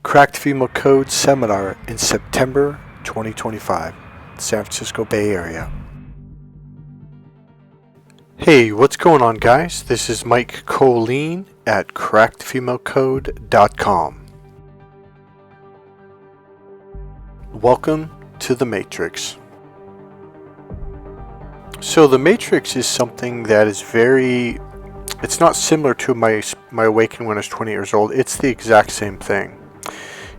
Cracked Female Code Seminar in September 2025, San Francisco Bay Area. Hey, what's going on, guys? This is Mike Kollin at crackedfemalecode.com. Welcome to the Matrix. So the Matrix is something that is it's not similar to my awakening when I was 20 years old. It's the exact same thing.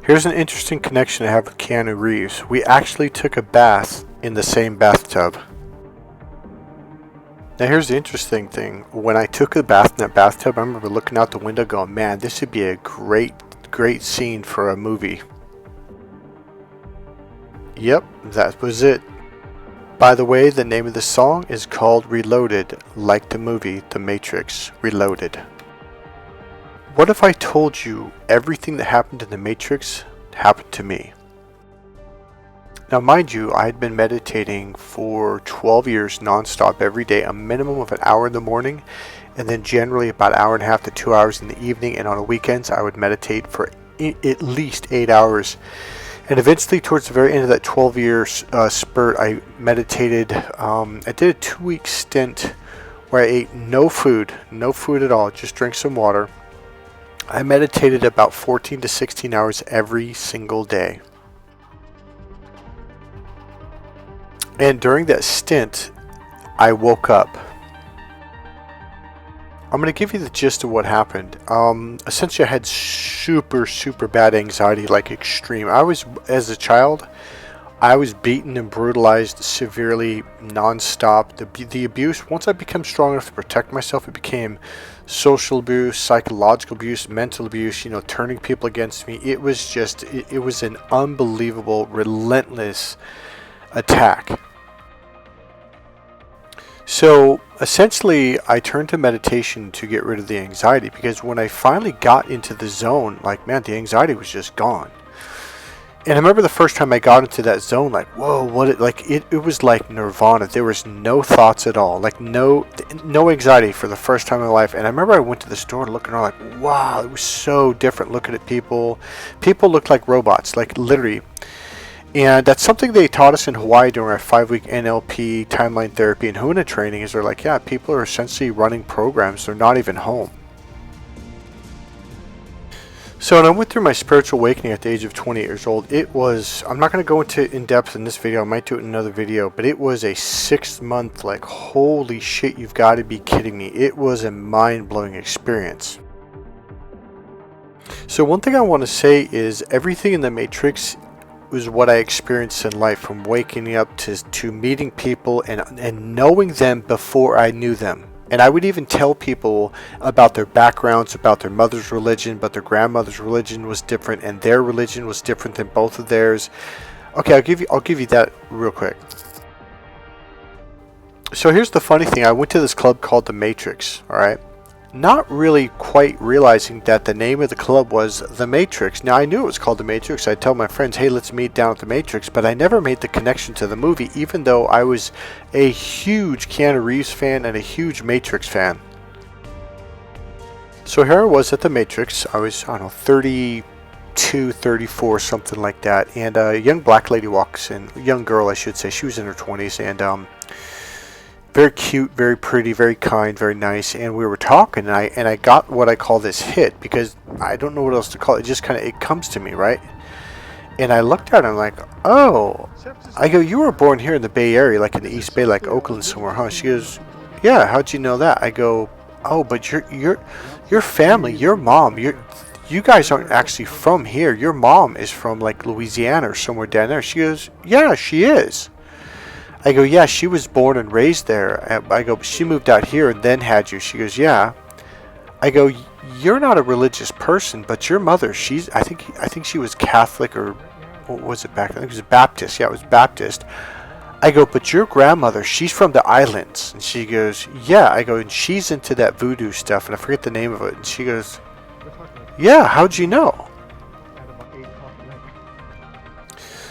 Here's an interesting connection I have with Keanu Reeves. We actually took a bath in the same bathtub. Now here's the interesting thing. When I took a bath in that bathtub, I remember looking out the window going, man, this would be a great scene for a movie. Yep, that was it. By the way, the name of the song is called Reloaded, like the movie The Matrix Reloaded. What if I told you everything that happened in The Matrix happened to me? Now mind you, I had been meditating for 12 years non-stop every day, a minimum of an hour in the morning, and then generally about an hour and a half to 2 hours in the evening, and on the weekends I would meditate for at least 8 hours. And eventually, towards the very end of that 12-year spurt, I meditated. I did a 2-week stint where I ate no food at all, just drank some water. I meditated about 14 to 16 hours every single day. And during that stint, I woke up. I'm going to give you the gist of what happened. Essentially, I had super bad anxiety, like extreme. As a child, I was beaten and brutalized severely, non-stop. The abuse, once I became strong enough to protect myself, it became social abuse, psychological abuse, mental abuse, turning people against me. It was it was an unbelievable, relentless attack. So essentially, I turned to meditation to get rid of the anxiety, because when I finally got into the zone, the anxiety was just gone. And I remember the first time I got into that zone, whoa, it was like nirvana. There was no thoughts at all, no anxiety for the first time in my life. And I remember I went to the store and looking around wow, it was so different looking at people. People looked like robots, literally. And that's something they taught us in Hawaii during our 5-week NLP timeline therapy and HUNA training, is they're people are essentially running programs. They're not even home. So when I went through my spiritual awakening at the age of 20 years old, I'm not going to go into in depth in this video, I might do it in another video, but it was a 6-month, holy shit, you've got to be kidding me. It was a mind-blowing experience. So one thing I want to say is everything in the Matrix was what I experienced in life, from waking up to meeting people and knowing them before I knew them. And I would even tell people about their backgrounds, about their mother's religion, but their grandmother's religion was different, and their religion was different than both of theirs. Okay, I'll give you that real quick. So here's the funny thing. I went to this club called The Matrix, all right? Not really quite realizing that the name of the club was The Matrix. Now, I knew it was called The Matrix. I'd tell my friends, hey, let's meet down at The Matrix, but I never made the connection to the movie, even though I was a huge Keanu Reeves fan and a huge Matrix fan. So here I was at The Matrix. I was, 32, 34, something like that, and a young black lady walks in, a young girl, I should say. She was in her 20s, and very cute, very pretty, very kind, very nice. And we were talking, and I got what I call this hit, because I don't know what else to call it. It just it comes to me, right? And I looked at her and I'm like, oh. I go, you were born here in the Bay Area, in the East Bay, Oakland somewhere, huh? She goes, yeah, how'd you know that? I go, oh, but your family, your mom, you guys aren't actually from here. Your mom is from Louisiana or somewhere down there. She goes, yeah, she is. I go, yeah, she was born and raised there. I go, she moved out here and then had you. She goes, yeah. I go, you're not a religious person, but your mother, I think she was Catholic, or what was it back then? I think it was Baptist. Yeah, it was Baptist. I go, but your grandmother, she's from the islands. And she goes, yeah. I go, and she's into that voodoo stuff, and I forget the name of it. And she goes, yeah, how'd you know?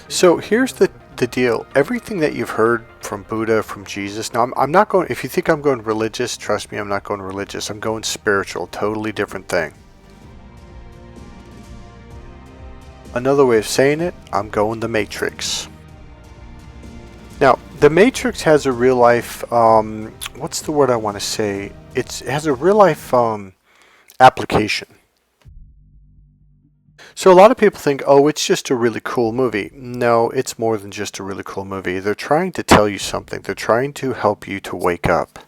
So here's the deal. Everything that you've heard from Buddha, from Jesus. Now, I'm not going, if you think I'm going religious, trust me, I'm not going religious. I'm going spiritual, totally different thing. Another way of saying it, I'm going the Matrix. Now, the Matrix has a real life, what's the word I want to say? It has a real life application. So a lot of people think, oh, it's just a really cool movie. No, it's more than just a really cool movie. They're trying to tell you something. They're trying to help you to wake up.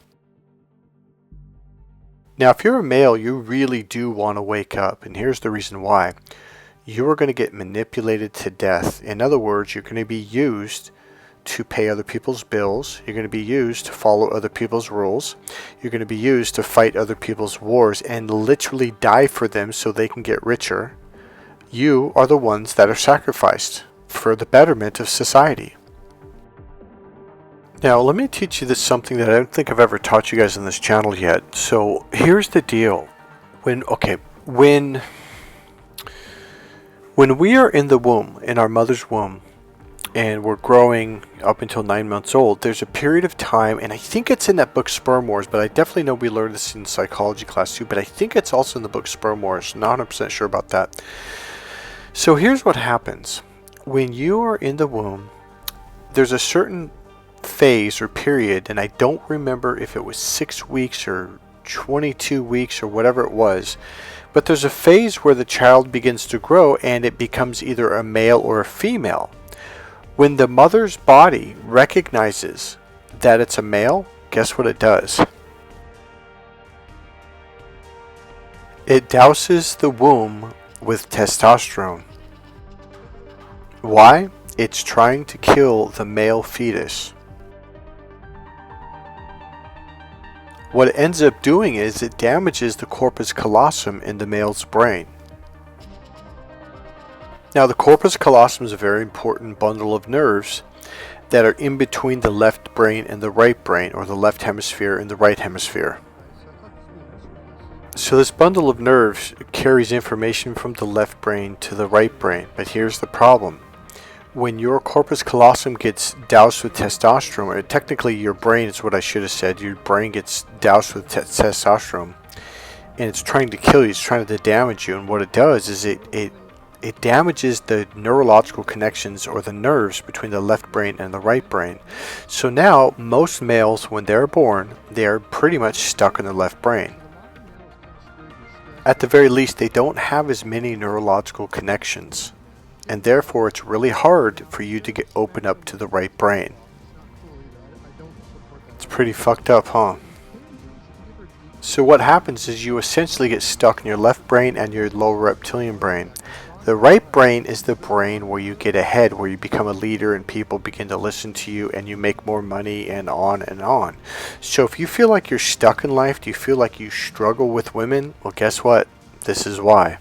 Now, if you're a male, you really do want to wake up, and here's the reason why. You are going to get manipulated to death. In other words, you're going to be used to pay other people's bills. You're going to be used to follow other people's rules. You're going to be used to fight other people's wars and literally die for them so they can get richer. You are the ones that are sacrificed for the betterment of society. Now, let me teach you this something that I don't think I've ever taught you guys on this channel yet. So here's the deal. When we are in the womb, in our mother's womb, and we're growing up until 9 months old, there's a period of time, and I think it's in that book Sperm Wars, but I definitely know we learned this in psychology class too, but I think it's also in the book Sperm Wars. Not 100% sure about that. So here's what happens. When you are in the womb, there's a certain phase or period, and I don't remember if it was 6 weeks or 22 weeks or whatever it was, but there's a phase where the child begins to grow and it becomes either a male or a female. When the mother's body recognizes that it's a male, guess what it does? It douses the womb with testosterone. Why? It's trying to kill the male fetus. What it ends up doing is it damages the corpus callosum in the male's brain. Now, the corpus callosum is a very important bundle of nerves that are in between the left brain and the right brain, or the left hemisphere and the right hemisphere. So this bundle of nerves carries information from the left brain to the right brain. But here's the problem. When your corpus callosum gets doused with testosterone, or technically your brain is what I should have said, your brain gets doused with testosterone, and it's trying to kill you, it's trying to damage you, and what it does is it damages the neurological connections or the nerves between the left brain and the right brain. So now, most males, when they're born, they're pretty much stuck in the left brain. At the very least, they don't have as many neurological connections, and therefore it's really hard for you to get open up to the right brain. It's pretty fucked up, huh? So what happens is you essentially get stuck in your left brain and your lower reptilian brain. The right brain is the brain where you get ahead, where you become a leader and people begin to listen to you and you make more money and on and on. So if you feel like you're stuck in life, do you feel like you struggle with women? Well, guess what? This is why.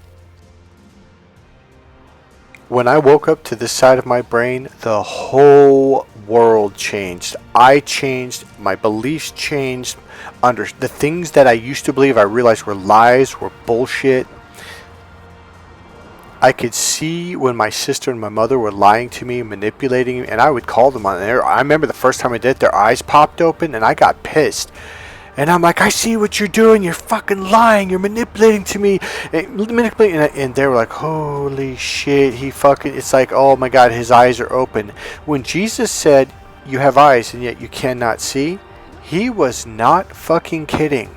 When I woke up to this side of my brain, the whole world changed. I changed, my beliefs changed. Under the things that I used to believe, I realized were lies, were bullshit. I could see when my sister and my mother were lying to me, manipulating me, and I would call them on there. I remember the first time I did it, their eyes popped open, and I got pissed. And I'm like, I see what you're doing. You're fucking lying. You're manipulating to me. And they were like, holy shit. It's like, oh my God, his eyes are open. When Jesus said, you have eyes and yet you cannot see, he was not fucking kidding.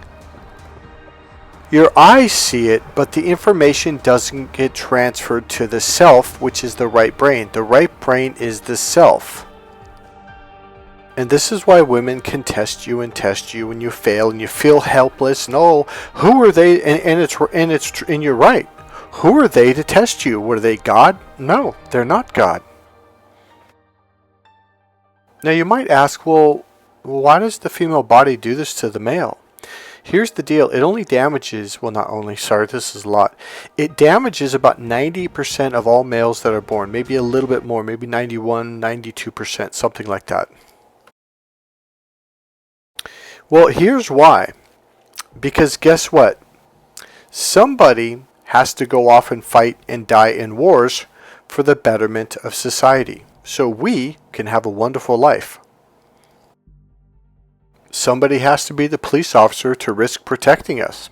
Your eyes see it, but the information doesn't get transferred to the self, which is the right brain. The right brain is the self. And this is why women can test you and you fail and you feel helpless. And oh, who are they? And you're right. Who are they to test you? Were they God? No, they're not God. Now you might ask, well, why does the female body do this to the male? Here's the deal. It only damages, well, not only, sorry, this is a lot. It damages about 90% of all males that are born. Maybe a little bit more, maybe 91, 92%, something like that. Well, here's why. Because guess what? Somebody has to go off and fight and die in wars for the betterment of society, so we can have a wonderful life. Somebody has to be the police officer to risk protecting us.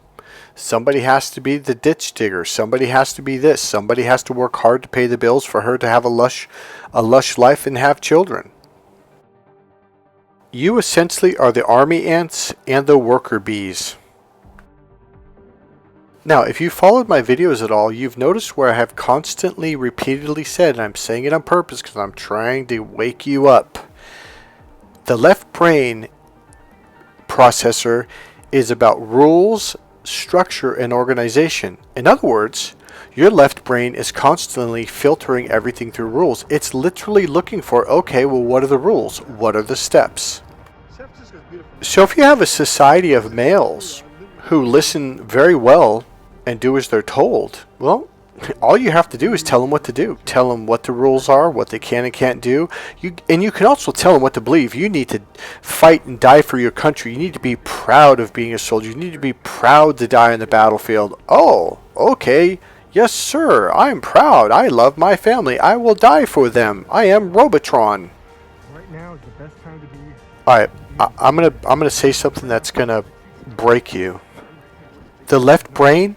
Somebody has to be the ditch digger. Somebody has to be this. Somebody has to work hard to pay the bills for her to have a lush life and have children. You essentially are the army ants and the worker bees. Now, if you followed my videos at all, you've noticed where I have constantly, repeatedly said, and I'm saying it on purpose because I'm trying to wake you up. The left brain processor is about rules, structure, and organization. In other words, your left brain is constantly filtering everything through rules. It's literally looking for, okay, well, what are the rules? What are the steps? So if you have a society of males who listen very well and do as they're told, well, all you have to do is tell them what to do. Tell them what the rules are, what they can and can't do. And you can also tell them what to believe. You need to fight and die for your country. You need to be proud of being a soldier. You need to be proud to die on the battlefield. Oh, okay. Yes, sir. I'm proud. I love my family. I will die for them. I am Robotron. Right now is the best time to be. All right. I'm gonna say something that's gonna break you. The left brain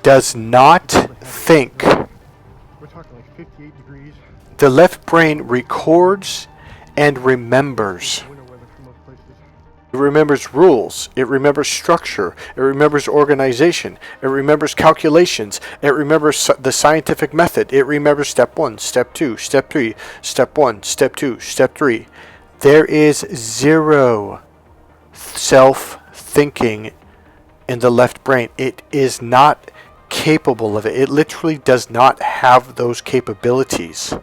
does not think. We're talking like 58 degrees. The left brain records and remembers. Winter weather for most places. It remembers rules. It remembers structure. It remembers organization. It remembers calculations. It remembers the scientific method. It remembers step 1, step 2, step 3, step 1, step 2, step 3. There is zero self-thinking in the left brain. It is not capable of it. It literally does not have those capabilities.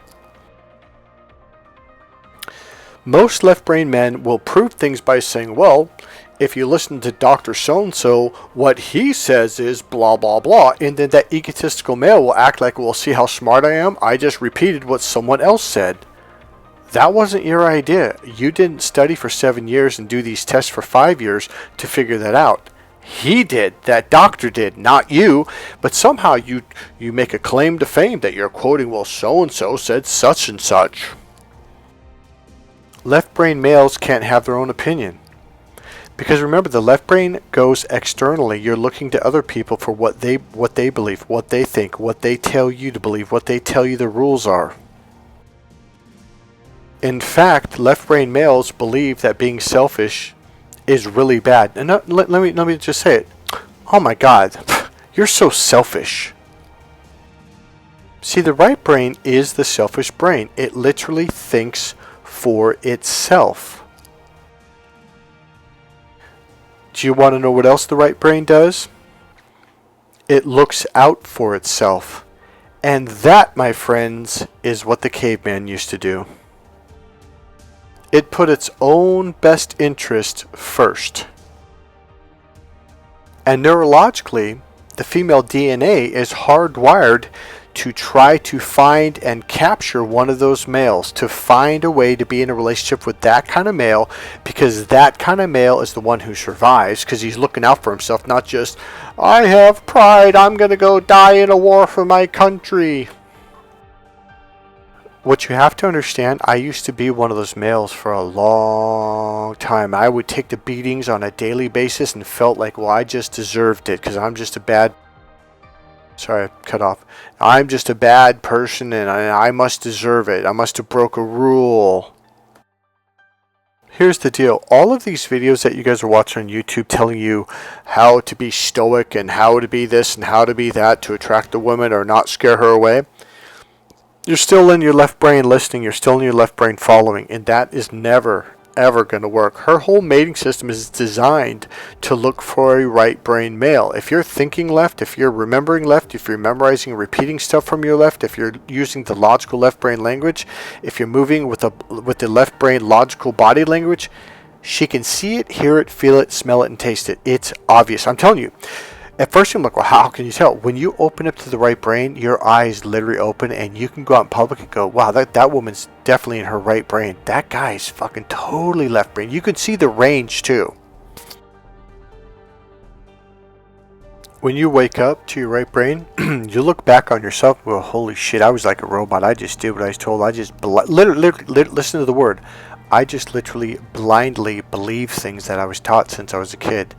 Most left brain men will prove things by saying, well, if you listen to Dr. So-and-so, what he says is blah, blah, blah. And then that egotistical male will act like, well, see how smart I am? I just repeated what someone else said. That wasn't your idea. You didn't study for 7 years and do these tests for 5 years to figure that out. He did. That doctor did, not you. But somehow you make a claim to fame that you're quoting, well, so-and-so said such and such. Left brain males can't have their own opinion. Because remember, the left brain goes externally. You're looking to other people for what they believe, what they think, what they tell you to believe, what they tell you the rules are. In fact, left brain males believe that being selfish is really bad. And let me just say it. Oh my God, you're so selfish. See, the right brain is the selfish brain. It literally thinks for itself. Do you want to know what else the right brain does? It looks out for itself. And that, my friends, is what the caveman used to do. It put its own best interest first. And neurologically, the female DNA is hardwired to try to find and capture one of those males, to find a way to be in a relationship with that kind of male, because that kind of male is the one who survives, because he's looking out for himself, not just, I have pride, I'm going to go die in a war for my country. What you have to understand, I used to be one of those males for a long time. I would take the beatings on a daily basis and felt like, well, I just deserved it because I'm just a bad... Sorry, cut off. I'm just a bad person and I must deserve it. I must have broke a rule. Here's the deal. All of these videos that you guys are watching on YouTube telling you how to be stoic and how to be this and how to be that to attract the woman or not scare her away, you're still in your left brain listening. You're still in your left brain following. And that is never, ever going to work. Her whole mating system is designed to look for a right brain male. If you're thinking left, if you're remembering left, if you're memorizing and repeating stuff from your left, if you're using the logical left brain language, if you're moving with the left brain logical body language, she can see it, hear it, feel it, smell it, and taste it. It's obvious. I'm telling you. At first, I'm like, well, how can you tell? When you open up to the right brain, your eyes literally open, and you can go out in public and go, wow, that woman's definitely in her right brain. That guy's fucking totally left brain. You can see the range, too. When you wake up to your right brain, you look back on yourself, well, holy shit, I was like a robot. I just did what I was told. I just, literally, listen to the word. I just literally blindly believe things that I was taught since I was a kid.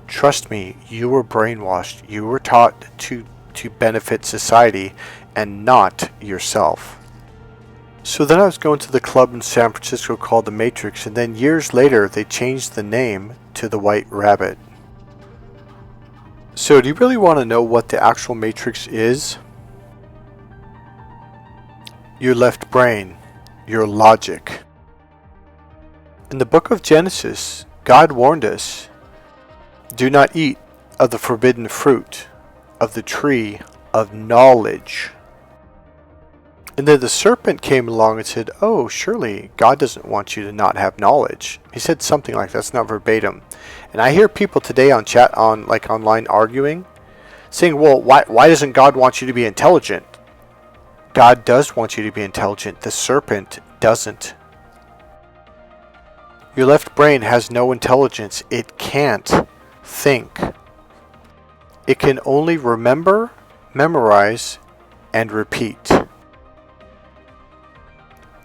Trust me, you were brainwashed. You were taught to benefit society and not yourself. So then I was going to the club in San Francisco called the Matrix, and then years later they changed the name to the White Rabbit. So do you really want to know what the actual Matrix is? Your left brain, your logic. In the book of Genesis, God warned us, do not eat of the forbidden fruit of the tree of knowledge. And then the serpent came along and said, oh, surely God doesn't want you to not have knowledge. He said something like that's not verbatim. And I hear people today on chat, on like online arguing, saying, well, why doesn't God want you to be intelligent? God does want you to be intelligent. The serpent doesn't. Your left brain has no intelligence. It can't think. It can only remember, memorize, and repeat.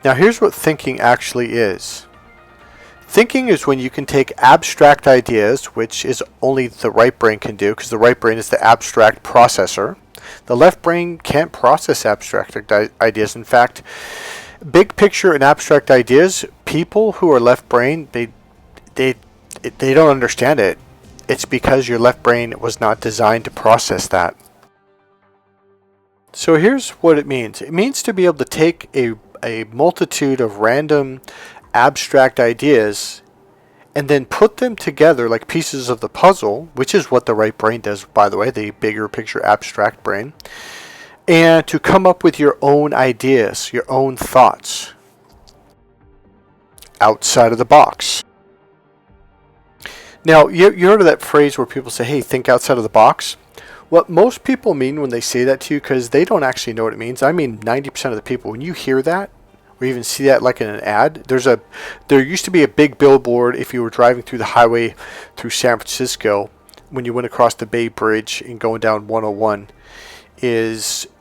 Now here's what thinking actually is. Thinking is when you can take abstract ideas, which is only the right brain can do, because the right brain is the abstract processor. The left brain can't process abstract ideas. In fact, big picture and abstract ideas, people who are left brain, they don't understand it. It's because your left brain was not designed to process that. So here's what it means. It means to be able to take a multitude of random abstract ideas and then put them together like pieces of the puzzle, which is what the right brain does, by the way, the bigger picture abstract brain, and to come up with your own ideas, your own thoughts outside of the box. Now, you heard of that phrase where people say, hey, think outside of the box? What most people mean when they say that to you, because they don't actually know what it means, I mean 90% of the people, when you hear that, or even see that like in an ad, there used to be a big billboard if you were driving through the highway through San Francisco, when you went across the Bay Bridge and going down 101,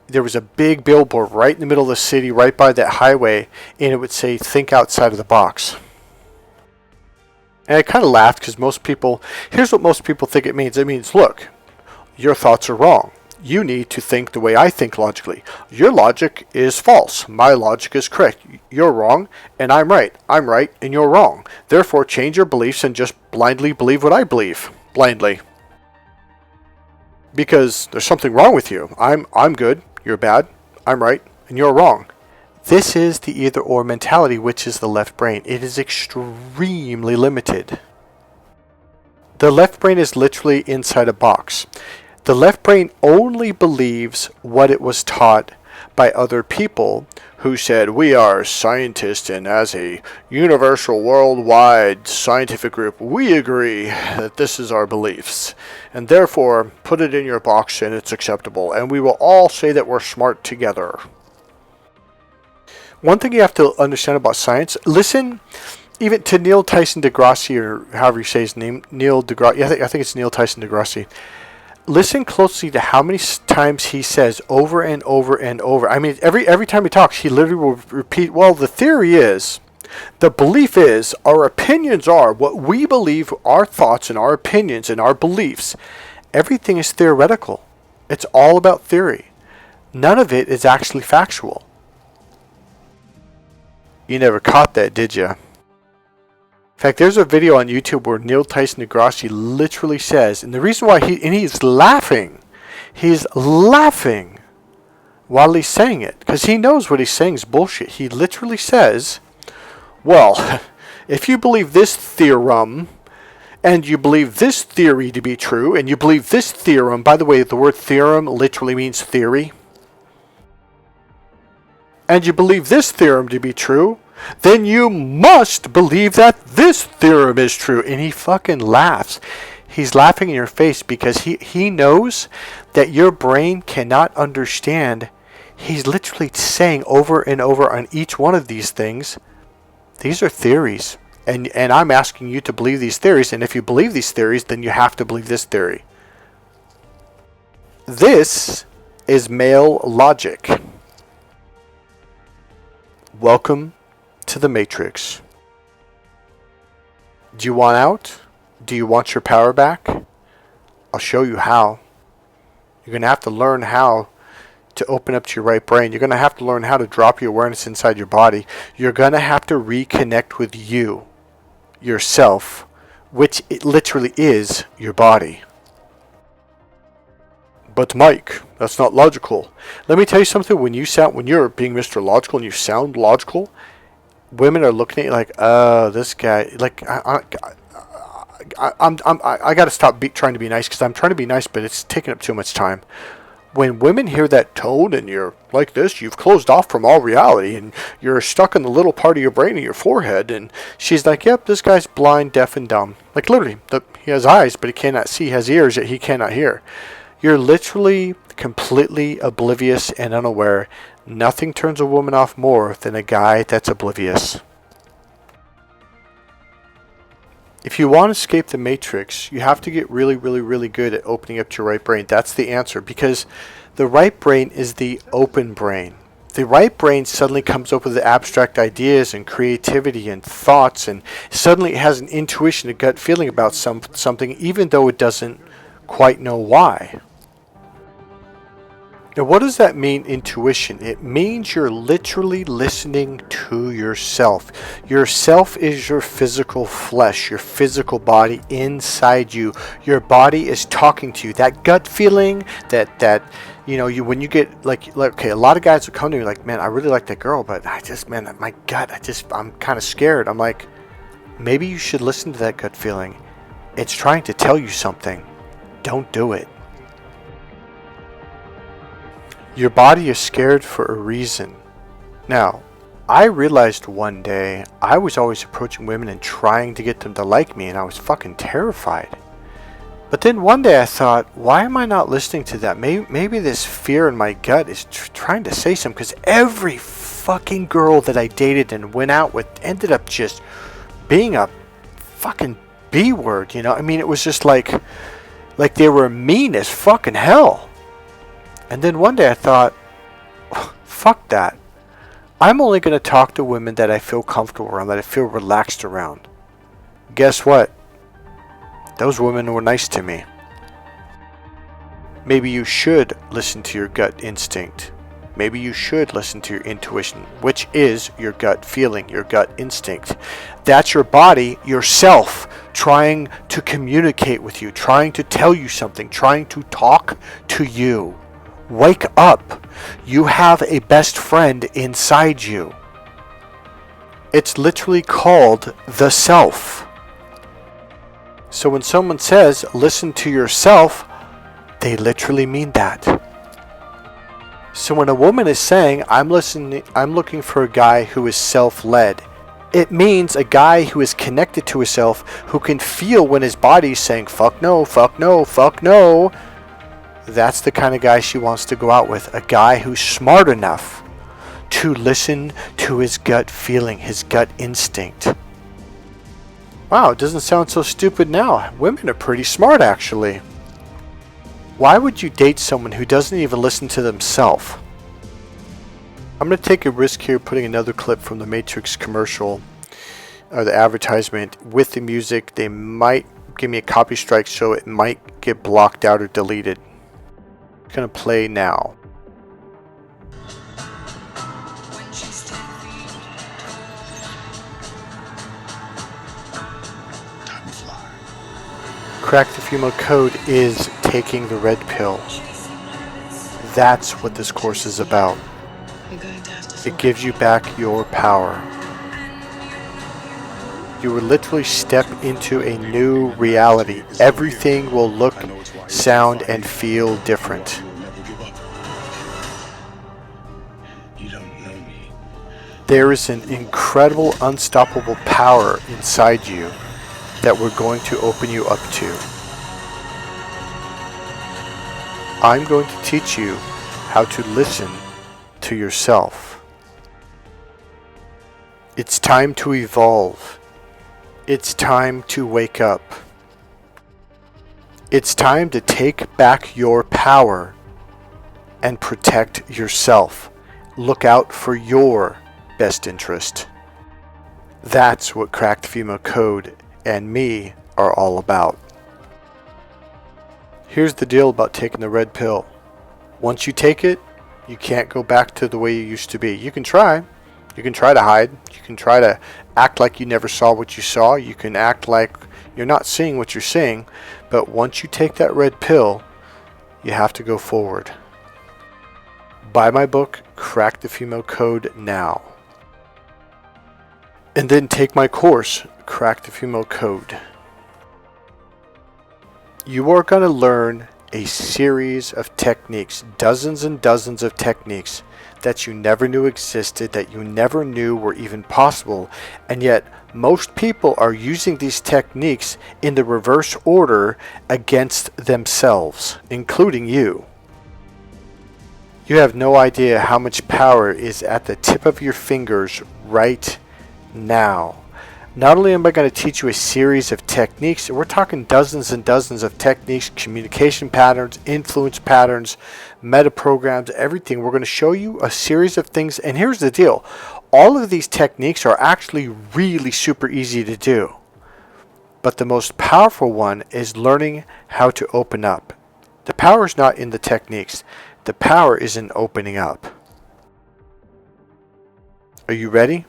there was a big billboard right in the middle of the city, right by that highway, and it would say, think outside of the box. And I kind of laughed because here's what most people think it means. It means, look, your thoughts are wrong. You need to think the way I think logically. Your logic is false. My logic is correct. You're wrong, and I'm right. I'm right, and you're wrong. Therefore, change your beliefs and just blindly believe what I believe. Blindly. Because there's something wrong with you. I'm good, you're bad, I'm right, and you're wrong. This is the either-or mentality, which is the left brain. It is extremely limited. The left brain is literally inside a box. The left brain only believes what it was taught by other people who said, we are scientists, and as a universal worldwide scientific group, we agree that this is our beliefs. And therefore, put it in your box and it's acceptable. And we will all say that we're smart together. One thing you have to understand about science, listen even to Neil Tyson deGrasse, or however you say his name, Neil deGrasse, yeah, I think it's Neil Tyson deGrasse. Listen closely to how many times he says over and over and over. I mean, every time he talks, he literally will repeat, well, the theory is, the belief is, our opinions are, what we believe, our thoughts and our opinions and our beliefs. Everything is theoretical. It's all about theory. None of it is actually factual. You never caught that, did you? In fact, there's a video on YouTube where Neil Tyson deGrasse literally says, and the reason why he's laughing while he's saying it, because he knows what he's saying is bullshit. He literally says, well, if you believe this theorem, and you believe this theory to be true, and you believe this theorem, by the way, the word theorem literally means theory, and you believe this theorem to be true, then you must believe that this theorem is true. And he fucking laughs. He's laughing in your face because he knows that your brain cannot understand. He's literally saying over and over on each one of these things, these are theories. And I'm asking you to believe these theories. And if you believe these theories, then you have to believe this theory. This is male logic. Welcome to the Matrix. Do you want out? Do you want your power back? I'll show you how. You're going to have to learn how to open up to your right brain. You're going to have to learn how to drop your awareness inside your body. You're going to have to reconnect with you, yourself, which it literally is your body. But Mike, that's not logical. Let me tell you something. When you're being Mr. Logical and you sound logical, women are looking at you like, oh, this guy. Like, I got to stop trying to be nice, because I'm trying to be nice, but it's taking up too much time. When women hear that tone and you're like this, you've closed off from all reality and you're stuck in the little part of your brain in your forehead, and she's like, yep, this guy's blind, deaf, and dumb. Like, literally, he has eyes, but he cannot see. He has ears, yet he cannot hear. You're literally completely oblivious and unaware. Nothing turns a woman off more than a guy that's oblivious. If you want to escape the matrix, you have to get really, really, really good at opening up to your right brain. That's the answer, because the right brain is the open brain. The right brain suddenly comes up with abstract ideas and creativity and thoughts, and suddenly it has an intuition, a gut feeling about something, even though it doesn't quite know why. Now, what does that mean, intuition? It means you're literally listening to yourself. Yourself is your physical flesh, your physical body inside you. Your body is talking to you. That gut feeling, when you get like, okay, a lot of guys will come to me like, man, I really like that girl, but my gut, I'm kind of scared. I'm like, maybe you should listen to that gut feeling. It's trying to tell you something. Don't do it. Your body is scared for a reason. Now, I realized one day I was always approaching women and trying to get them to like me, and I was fucking terrified. But then one day I thought, why am I not listening to that? Maybe this fear in my gut is trying to say something, because every fucking girl that I dated and went out with ended up just being a fucking B word, you know? I mean, it was just like they were mean as fucking hell. And then one day I thought, fuck that. I'm only going to talk to women that I feel comfortable around, that I feel relaxed around. Guess what? Those women were nice to me. Maybe you should listen to your gut instinct. Maybe you should listen to your intuition, which is your gut feeling, your gut instinct. That's your body, yourself, trying to communicate with you, trying to tell you something, trying to talk to you. Wake up. You have a best friend inside you. It's literally called the self. So when someone says, listen to yourself, they literally mean that. So when a woman is saying, I'm looking for a guy who is self-led, it means a guy who is connected to himself, who can feel when his body is saying, fuck no, fuck no, fuck no. That's the kind of guy she wants to go out with. A guy who's smart enough to listen to his gut feeling, his gut instinct. Wow, it doesn't sound so stupid now. Women are pretty smart, actually. Why would you date someone who doesn't even listen to themselves? I'm going to take a risk here putting another clip from the Matrix commercial, or the advertisement, with the music. They might give me a copy strike, so it might get blocked out or deleted. It's going to play now. Crack the Female Code is taking the red pill. That's what this course is about. It gives you back your power. You will literally step into a new reality. Everything will look, sound, and feel different. There is an incredible, unstoppable power inside you that we're going to open you up to. I'm going to teach you how to listen to yourself. It's time to evolve. It's time to wake up. It's time to take back your power and protect yourself. Look out for your best interest. That's what Cracked Female Code and me are all about. Here's the deal about taking the red pill. Once you take it, you can't go back to the way you used to be. You can try. You can try to hide. You can try to act like you never saw what you saw. You can act like you're not seeing what you're seeing. But once you take that red pill, you have to go forward. Buy my book, Crack the Female Code, now. And then take my course, Crack the Female Code. You are going to learn a series of techniques, dozens and dozens of techniques that you never knew existed, that you never knew were even possible, and yet most people are using these techniques in the reverse order against themselves, including you. You have no idea how much power is at the tip of your fingers right now. Not only am I going to teach you a series of techniques, we're talking dozens and dozens of techniques, communication patterns, influence patterns, meta programs, everything. We're going to show you a series of things. And here's the deal. All of these techniques are actually really super easy to do. But the most powerful one is learning how to open up. The power is not in the techniques. The power is in opening up. Are you ready?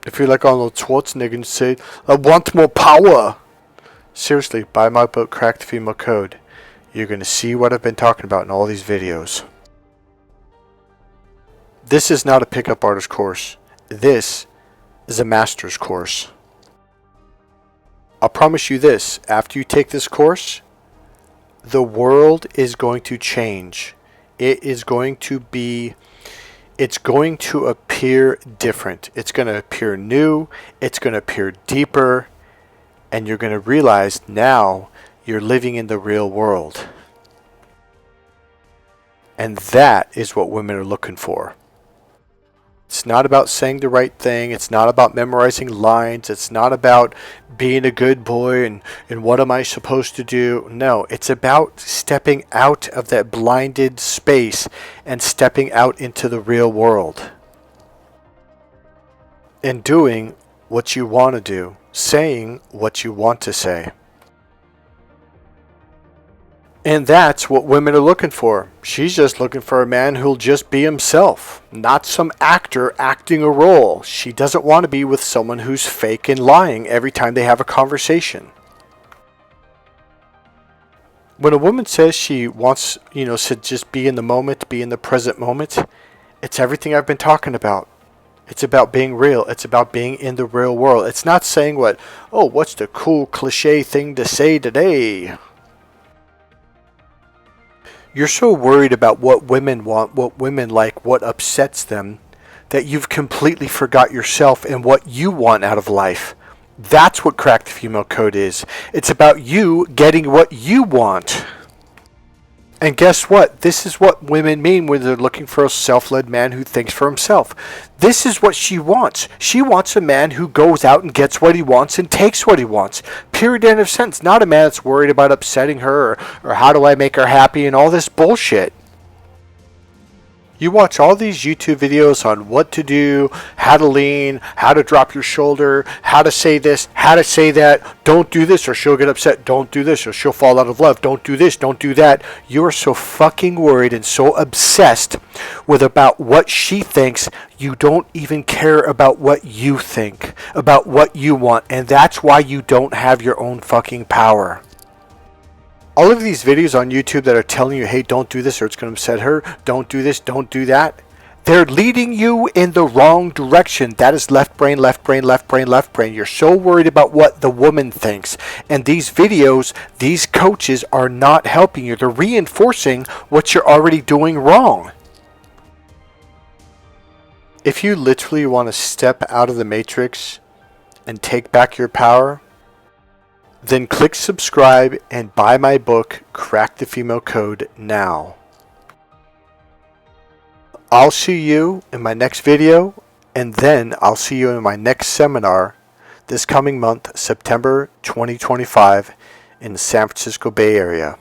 If you're like Arnold Schwarzenegger and say, I want more power. Seriously, buy my book, Crack the Female Code. You're going to see what I've been talking about in all these videos. This is not a pickup artist course. This is a master's course. I'll promise you this, after you take this course, the world is going to change. It's going to appear different. It's going to appear new. It's going to appear deeper. And you're going to realize now you're living in the real world. And that is what women are looking for. It's not about saying the right thing. It's not about memorizing lines. It's not about being a good boy and what am I supposed to do. No, it's about stepping out of that blinded space and stepping out into the real world. And doing what you want to do. Saying what you want to say. And that's what women are looking for. She's just looking for a man who'll just be himself, not some actor acting a role. She doesn't want to be with someone who's fake and lying every time they have a conversation. When a woman says she wants, to just be in the moment, be in the present moment, it's everything I've been talking about. It's about being real. It's about being in the real world. It's not saying what's the cool cliche thing to say today? You're so worried about what women want, what women like, what upsets them, that you've completely forgot yourself and what you want out of life. That's what Crack the Female Code is. It's about you getting what you want. And guess what? This is what women mean when they're looking for a self-led man who thinks for himself. This is what she wants. She wants a man who goes out and gets what he wants and takes what he wants. Period, end of sentence. Not a man that's worried about upsetting her or how do I make her happy and all this bullshit. You watch all these YouTube videos on what to do, how to lean, how to drop your shoulder, how to say this, how to say that. Don't do this or she'll get upset. Don't do this or she'll fall out of love. Don't do this, don't do that. You are so fucking worried and so obsessed with about what she thinks, you don't even care about what you think, about what you want. And that's why you don't have your own fucking power. All of these videos on YouTube that are telling you, hey, don't do this or it's going to upset her, don't do this, don't do that, they're leading you in the wrong direction. That is left brain, left brain, left brain, left brain. You're so worried about what the woman thinks. And these videos, these coaches are not helping you. They're reinforcing what you're already doing wrong. If you literally want to step out of the matrix and take back your power, then click subscribe and buy my book, Crack the Female Code, now. I'll see you in my next video, and then I'll see you in my next seminar this coming month, September 2025, in the San Francisco Bay Area.